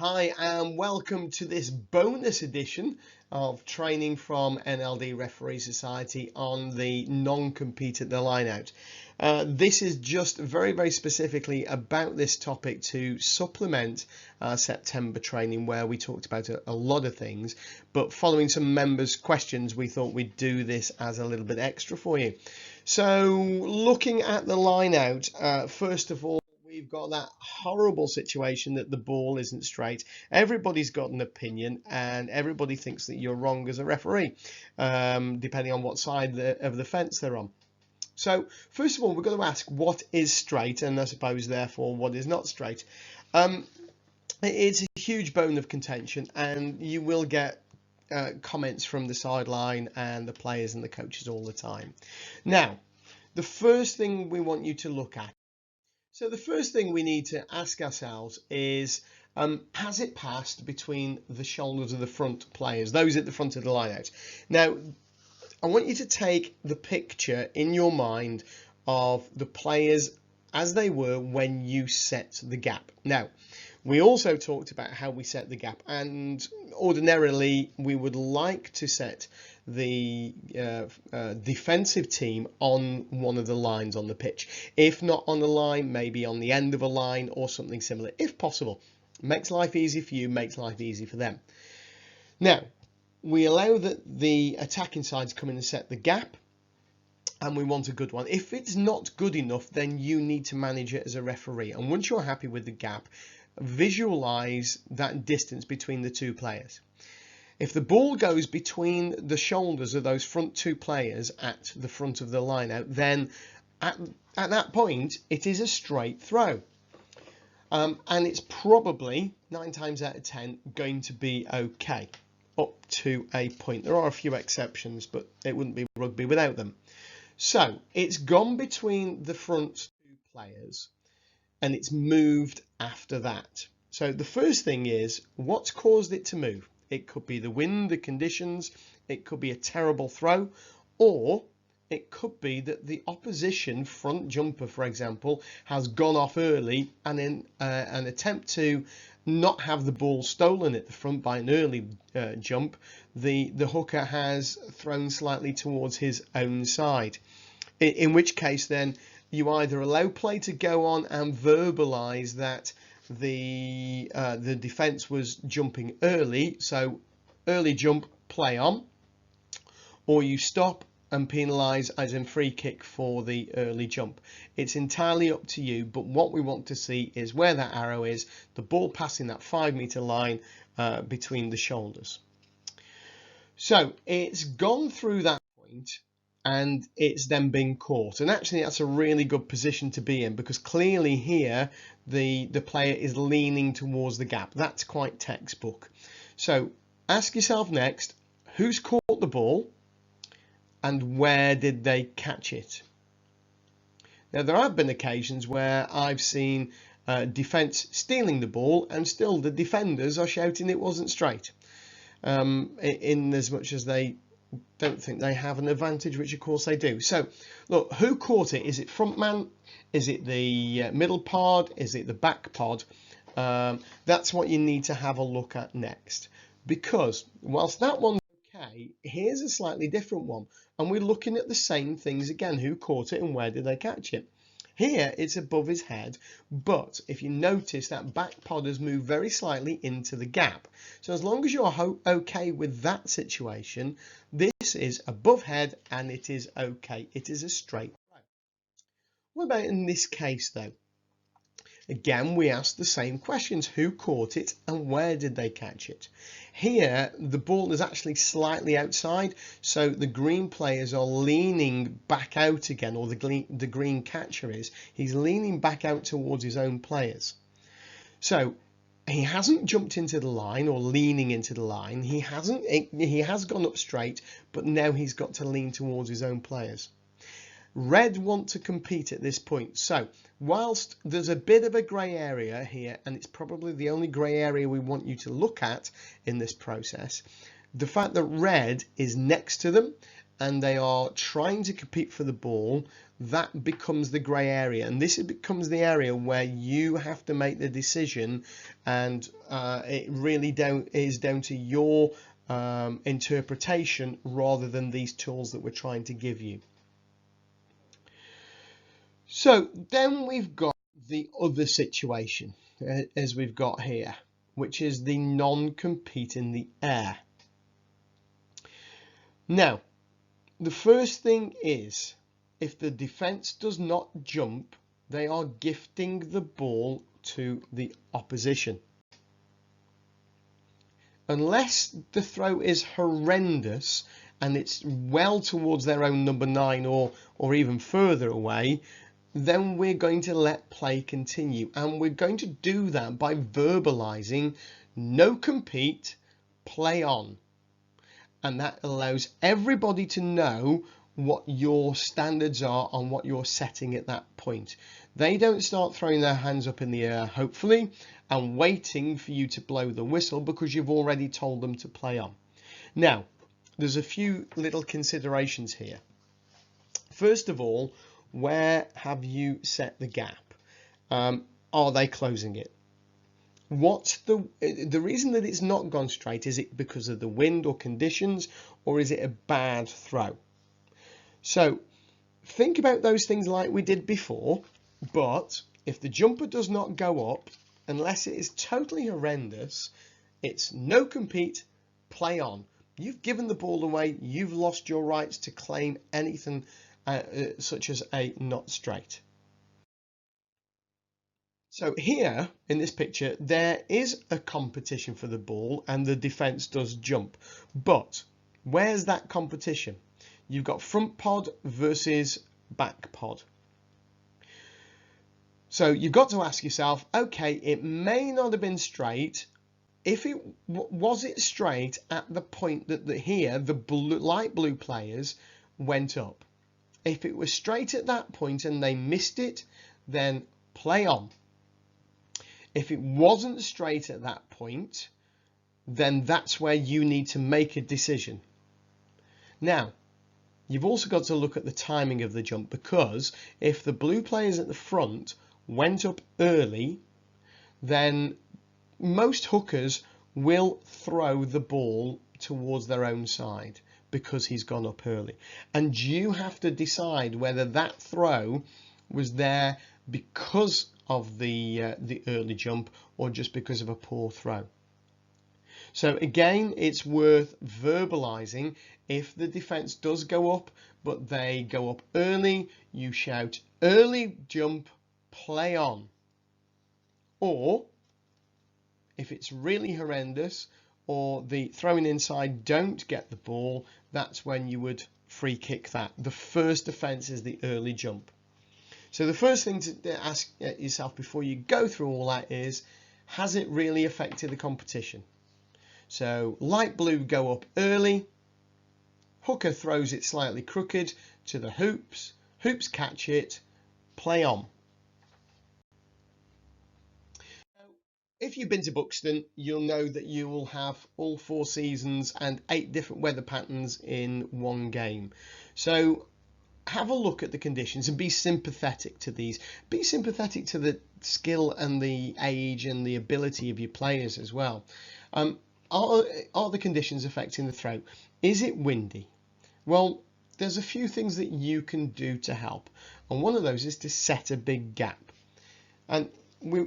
Hi and welcome to this bonus edition of training from NLD Referee Society on the non-compete at the line-out. This is just very specifically about this topic to supplement September training, where we talked about a lot of things, but following some members' questions we thought we'd do this as a little bit extra for you. So looking at the line-out, first of all, we've got that horrible situation that the ball isn't straight. Everybody's got an opinion and everybody thinks that you're wrong as a referee, depending on what side of the fence they're on. So first of all, we're going to ask what is straight, and I suppose therefore what is not straight. It's a huge bone of contention, and you will get comments from the sideline and the players and the coaches all the time. Now, the first thing we want you to look at, so the first thing we need to ask ourselves is, has it passed between the shoulders of the front players, those at the front of the line-out? Now, I want you to take the picture in your mind of the players as they were when you set the gap. Now, we also talked about how we set the gap, and ordinarily we would like to set the defensive team on one of the lines on the pitch. If not on the line, maybe on the end of a line or something similar, if possible. Makes life easy for you, makes life easy for them. Now, we allow the attacking sides come in and set the gap, and we want a good one. If it's not good enough, then you need to manage it as a referee. And once you're happy with the gap, visualize that distance between the two players. If the ball goes between the shoulders of those front two players at the front of the line out, then at that point it is a straight throw, and it's probably 9 times out of 10 going to be okay up to a point. There are a few exceptions, but it wouldn't be rugby without them. So it's gone between the front two players and it's moved after that. So the first thing is, what's caused it to move? It could be the wind, the conditions, it could be a terrible throw, or it could be that the opposition front jumper, for example, has gone off early, and in an attempt to not have the ball stolen at the front by an early jump, the hooker has thrown slightly towards his own side. In which case then you either allow play to go on and verbalise that the defence was jumping early, so early jump, play on, or you stop and penalise as in free kick for the early jump. It's entirely up to you, but what we want to see is where that arrow is, the ball passing that 5 metre line between the shoulders. So it's gone through that point and it's then been caught, and actually that's a really good position to be in, because clearly here the player is leaning towards the gap. That's quite textbook. So ask yourself next, who's caught the ball and where did they catch it? Now, there have been occasions where I've seen defence stealing the ball and still the defenders are shouting it wasn't straight, in as much as they don't think they have an advantage, which of course they do. So look, who caught it? Is it front man? Is it the middle pod? Is it the back pod? That's what you need to have a look at next, because whilst that one's okay, here's a slightly different one, and we're looking at the same things again. Who caught it and where did they catch it? Here it's above his head, but if you notice, that back pod has moved very slightly into the gap. So as long as you're okay with that situation, this is above head and it is okay. It is a straight throw. What about in this case though? Again, we ask the same questions. Who caught it and where did they catch it? Here, the ball is actually slightly outside, so the green players are leaning back out again, or the green catcher is. He's leaning back out towards his own players. So he hasn't jumped into the line or leaning into the line. He has gone up straight, but now he's got to lean towards his own players. Red want to compete at this point. So whilst there's a bit of a grey area here, and it's probably the only grey area we want you to look at in this process, the fact that red is next to them and they are trying to compete for the ball, that becomes the grey area, and this becomes the area where you have to make the decision, and it really is down to your interpretation rather than these tools that we're trying to give you. So then we've got the other situation as we've got here, which is the non-compete in the air. Now, the first thing is, if the defence does not jump, they are gifting the ball to the opposition. Unless the throw is horrendous and it's well towards their own number 9 or even further away, then we're going to let play continue, and we're going to do that by verbalizing no compete, play on. And that allows everybody to know what your standards are and what you're setting at that point. They don't start throwing their hands up in the air, hopefully, and waiting for you to blow the whistle because you've already told them to play on. Now, there's a few little considerations here. First of all, where have you set the gap? Are they closing it? What's the reason that it's not gone straight? Is it because of the wind or conditions, or is it a bad throw? So think about those things like we did before, but if the jumper does not go up, unless it is totally horrendous, it's no compete, play on. You've given the ball away, you've lost your rights to claim anything such as a not straight. So here in this picture, there is a competition for the ball and the defence does jump. But where's that competition? You've got front pod versus back pod. So you've got to ask yourself, okay, it may not have been straight. If it was it straight at the point that the light blue players went up? If it was straight at that point and they missed it, then play on. If it wasn't straight at that point, then that's where you need to make a decision. Now, you've also got to look at the timing of the jump, because if the blue players at the front went up early, then most hookers will throw the ball towards their own side because he's gone up early. And you have to decide whether that throw was there because of the early jump or just because of a poor throw. So again, it's worth verbalizing. If the defense does go up, but they go up early, you shout early jump, play on. Or if it's really horrendous or the throwing inside don't get the ball, that's when you would free kick that. The first offence is the early jump. So the first thing to ask yourself before you go through all that is, has it really affected the competition? So light blue go up early, hooker throws it slightly crooked to the hoops, hoops catch it, play on. If you've been to Buxton, you'll know that you will have all 4 seasons and 8 different weather patterns in one game. So have a look at the conditions and be sympathetic to these. Be sympathetic to the skill and the age and the ability of your players as well. Are the conditions affecting the throw? Is it windy? Well, there's a few things that you can do to help, and one of those is to set a big gap. And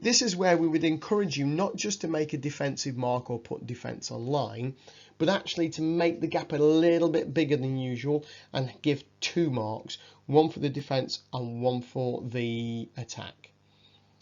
this is where we would encourage you not just to make a defensive mark or put defense online, but actually to make the gap a little bit bigger than usual and give 2 marks, one for the defense and one for the attack.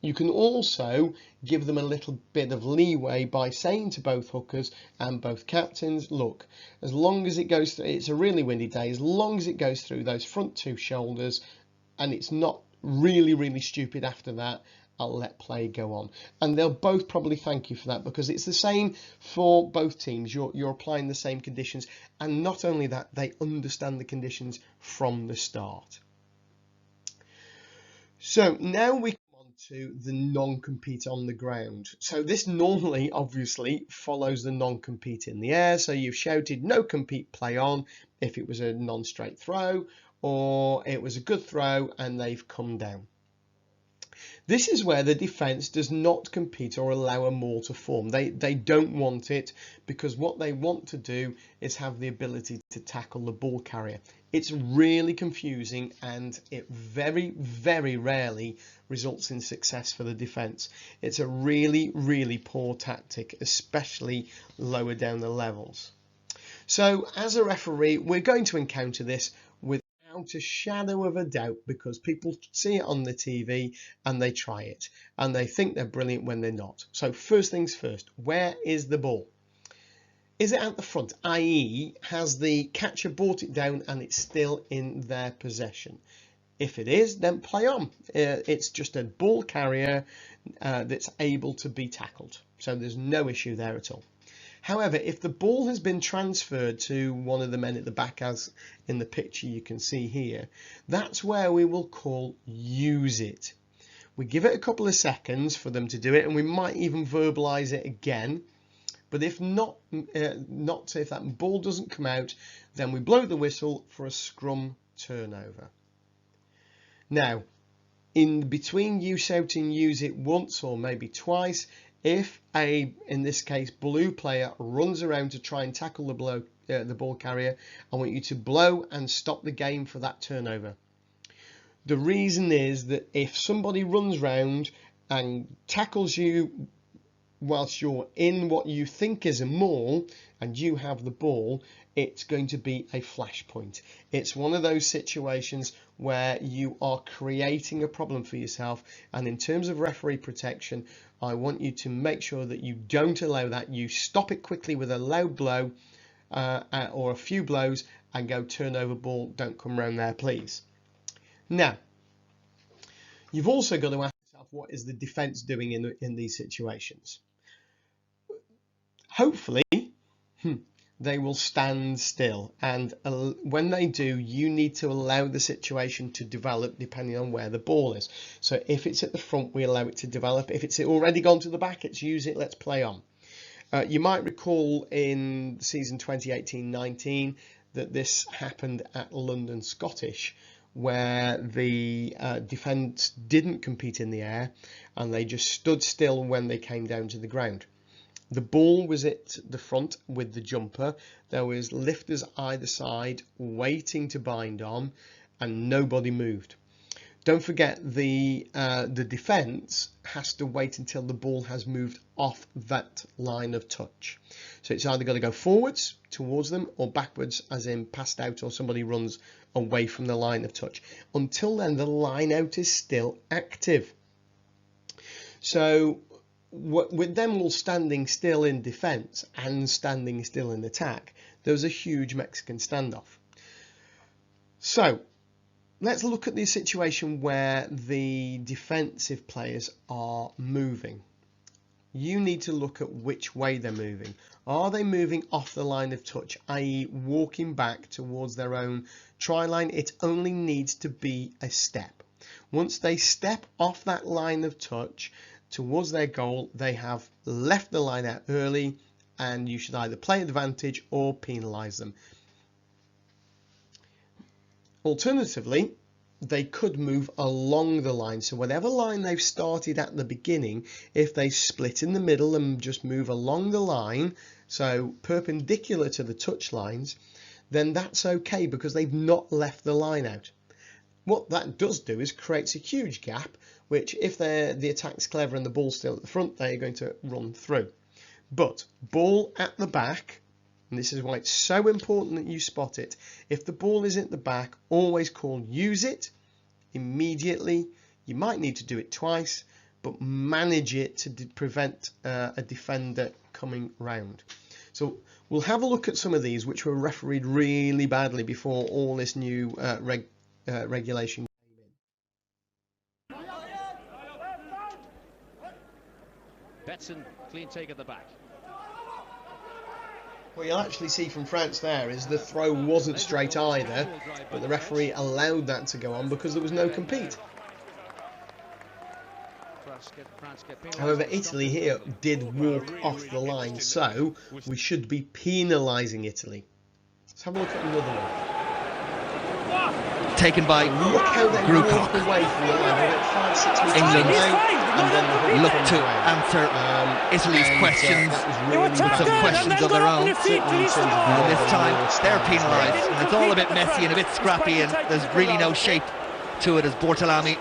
You can also give them a little bit of leeway by saying to both hookers and both captains, look, as long as it goes through, it's a really windy day, as long as it goes through those front 2 shoulders and it's not really stupid after that, I'll let play go on. And they'll both probably thank you for that, because it's the same for both teams. You're applying the same conditions, and not only that, they understand the conditions from the start. So now we come on to the non-compete on the ground. So this normally, obviously, follows the non-compete in the air. So you've shouted no compete, play on if it was a non-straight throw, or it was a good throw and they've come down. This is where the defence does not compete or allow a maul to form. They don't want it, because what they want to do is have the ability to tackle the ball carrier. It's really confusing, and it very, very rarely results in success for the defence. It's a really, really poor tactic, especially lower down the levels. So as a referee, we're going to encounter this without a shadow of a doubt, because people see it on the TV and they try it and they think they're brilliant when they're not. So first things first, where is the ball? Is it at the front, i.e. has the catcher brought it down and it's still in their possession? If it is, then play on. It's just a ball carrier that's able to be tackled. So there's no issue there at all. However, if the ball has been transferred to one of the men at the back, as in the picture you can see here, that's where we will call use it. We give it a couple of seconds for them to do it, and we might even verbalize it again. But if not, if that ball doesn't come out, then we blow the whistle for a scrum turnover. Now, in between you shouting use it once or maybe twice, if in this case, blue player runs around to try and tackle the ball carrier, I want you to blow and stop the game for that turnover. The reason is that if somebody runs round and tackles you whilst you're in what you think is a maul and you have the ball, it's going to be a flashpoint. It's one of those situations where you are creating a problem for yourself, and in terms of referee protection, I want you to make sure that you don't allow that. You stop it quickly with a loud blow or a few blows and go turnover ball, don't come round there please. Now, you've also got to ask yourself, what is the defence doing in these situations? Hopefully they will stand still, and when they do, you need to allow the situation to develop depending on where the ball is. So if it's at the front, we allow it to develop. If it's already gone to the back, it's use it, let's play on. You might recall in season 2018-19 that this happened at London Scottish, where the defence didn't compete in the air and they just stood still when they came down to the ground. The ball was at the front with the jumper. There was lifters either side waiting to bind on, and nobody moved. Don't forget, the defence has to wait until the ball has moved off that line of touch. So it's either got to go forwards towards them or backwards, as in passed out, or somebody runs away from the line of touch. Until then, the line out is still active. So with them all standing still in defence and standing still in attack, there was a huge Mexican standoff. So let's look at the situation where the defensive players are moving. You need to look at which way they're moving. Are they moving off the line of touch, i.e. walking back towards their own try line? It only needs to be a step. Once they step off that line of touch towards their goal, they have left the line out early, and you should either play advantage or penalise them. Alternatively, they could move along the line. So whatever line they've started at the beginning, if they split in the middle and just move along the line, so perpendicular to the touch lines, then that's okay, because they've not left the line out. What that does do is creates a huge gap, which if the attack's clever and the ball's still at the front, they're going to run through. But ball at the back, and this is why it's so important that you spot it. If the ball is at the back, always call use it immediately. You might need to do it twice, but manage it to prevent a defender coming round. So we'll have a look at some of these which were refereed really badly before all this new regulation came in. Betson, clean take at the back. What you'll actually see from France there is the throw wasn't straight either, but the referee allowed that to go on because there was no compete. However, Italy here did walk off the line, so we should be penalising Italy. Let's have a look at another one. Taken by Look how they walk away from the line. They're at 5-6 metres England away, and then the look to answer Italy's questions with some questions of their own. And this time they're penalised, and it's all a bit messy and a bit scrappy, and there's really no shape to it as Bortolami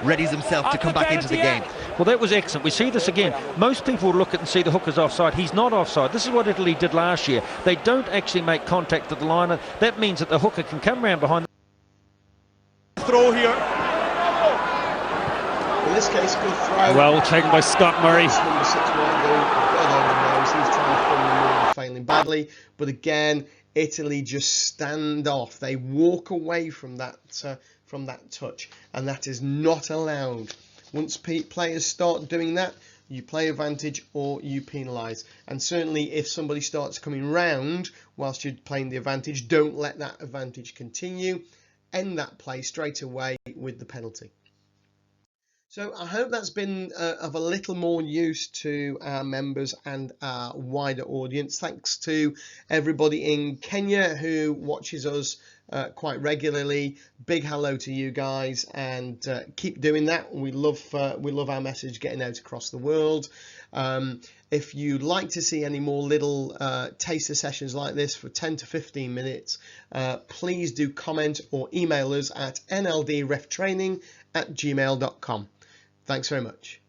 readies himself to come back into the game. Well, that was excellent. We see this again. Most people would look at it and see the hooker's offside. He's not offside. This is what Italy did last year. They don't actually make contact at the line. That means that the hooker can come around behind the throw here. In this case, good throw. Well taken by Scott Murray. Number 6 might go well over the nose. He's trying to fund the move, failing badly. But again, Italy just stand off. They walk away from that touch, and that is not allowed. Once players start doing that, you play advantage or you penalise. And certainly if somebody starts coming round whilst you're playing the advantage, don't let that advantage continue. End that play straight away with the penalty. So I hope that's been of a little more use to our members and our wider audience. Thanks to everybody in Kenya who watches us quite regularly. Big hello to you guys, and keep doing that. We love our message getting out across the world. If you'd like to see any more little taster sessions like this for 10 to 15 minutes, please do comment or email us at nldreftraining@gmail.com. Thanks very much.